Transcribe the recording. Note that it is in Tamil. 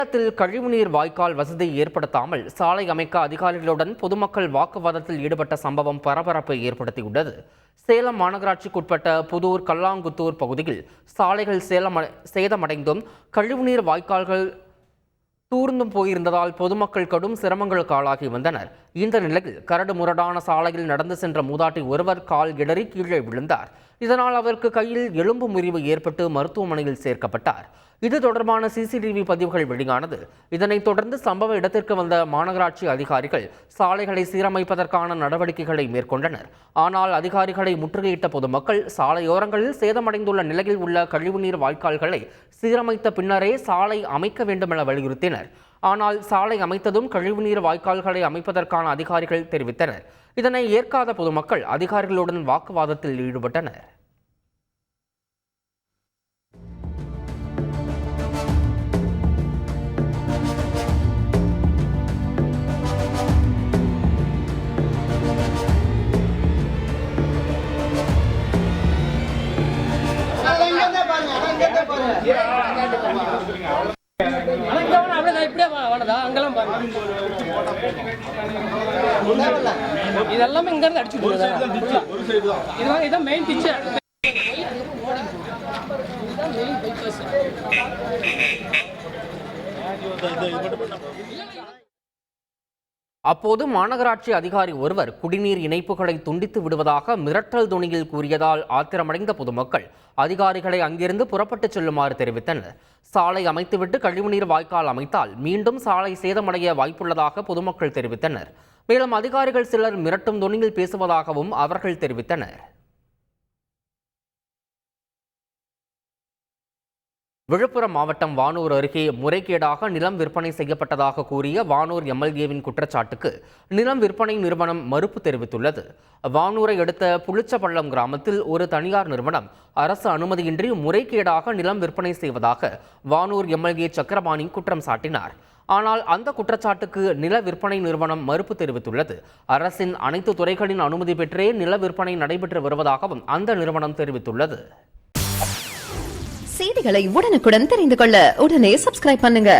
சேலத்தில் கழிவுநீர் வாய்க்கால் வசதி ஏற்படுத்தாமல் சாலை அமைக்க அதிகாரிகளுடன் பொதுமக்கள் வாக்குவாதத்தில் ஈடுபட்ட சம்பவம் பரபரப்பை ஏற்படுத்தியுள்ளது. சேலம் மாநகராட்சிக்குட்பட்ட புதூர் கல்லாங்குத்தூர் பகுதியில் சாலைகள் சேதமடைந்தும் கழிவுநீர் வாய்க்கால்கள் தூர்ந்தும் போயிருந்ததால் பொதுமக்கள் கடும் சிரமங்களுக்கு ஆளாகி வந்தனர். இந்த நிலையில் கரடு முரடான சாலையில் நடந்து சென்ற மூதாட்டி ஒருவர் கால் இடறி கீழே விழுந்தார். இதனால் அவருக்கு கையில் எலும்பு முறிவு ஏற்பட்டு மருத்துவமனையில் சேர்க்கப்பட்டார். இது தொடர்பான சிசிடிவி பதிவுகள் வெளியானது. இதனைத் தொடர்ந்து சம்பவ இடத்திற்கு வந்த மாநகராட்சி அதிகாரிகள் சாலைகளை சீரமைப்பதற்கான நடவடிக்கைகளை மேற்கொண்டனர். ஆனால் அதிகாரிகளை முற்றுகையிட்ட பொதுமக்கள் சாலையோரங்களில் சேதமடைந்துள்ள நிலையில் உள்ள கழிவுநீர் வாய்க்கால்களை சீரமைத்த பின்னரே சாலை அமைக்க வேண்டும் என வலியுறுத்தினர். ஆனால் சாலை அமைத்ததும் கழிவுநீர் வாய்க்கால்களை அமைப்பதற்கான அதிகாரிகள் தெரிவித்தனர். இதனை ஏற்காத பொதுமக்கள் அதிகாரிகளுடன் வாக்குவாதத்தில் ஈடுபட்டனர். இதெல்லாம் இங்க இருந்து அடிச்சு இதான் மெயின் பிக்சர். அப்போது மாநகராட்சி அதிகாரி ஒருவர் குடிநீர் இணைப்புகளை துண்டித்து விடுவதாக மிரட்டல் துணியில் கூறியதால் ஆத்திரமடைந்த பொதுமக்கள் அதிகாரிகளை அங்கிருந்து புறப்பட்டுச் செல்லுமாறு தெரிவித்தனர். சாலை அமைத்துவிட்டு கழிவுநீர் வாய்க்கால் அமைத்தால் மீண்டும் சாலை சேதமடைய வாய்ப்புள்ளதாக பொதுமக்கள் தெரிவித்தனர். மேலும் அதிகாரிகள் சிலர் மிரட்டும் துணியில் பேசுவதாகவும் அவர்கள் தெரிவித்தனர். விழுப்புரம் மாவட்டம் வானூர் அருகே முறைகேடாக நிலம் விற்பனை செய்யப்பட்டதாக கூறிய வானூர் எம்எல்ஏவின் குற்றச்சாட்டுக்கு நிலம் விற்பனை நிறுவனம் மறுப்பு தெரிவித்துள்ளது. வானூரை அடுத்த புளிச்சப்பள்ளம் கிராமத்தில் ஒரு தனியார் நிறுவனம் அரசு அனுமதியின்றி முறைகேடாக நிலம் விற்பனை செய்வதாக வானூர் எம்எல்ஏ சக்கரபாணி குற்றம் சாட்டினார். ஆனால் அந்த குற்றச்சாட்டுக்கு நில விற்பனை நிறுவனம் மறுப்பு தெரிவித்துள்ளது. அரசின் அனைத்து துறைகளின் அனுமதி பெற்றே நில விற்பனை நடைபெற்று வருவதாகவும் அந்த நிறுவனம் தெரிவித்துள்ளது. செய்திகளை உடனுக்குடன் தெரிந்து கொள்ள உடனே சப்ஸ்கிரைப் பண்ணுங்க.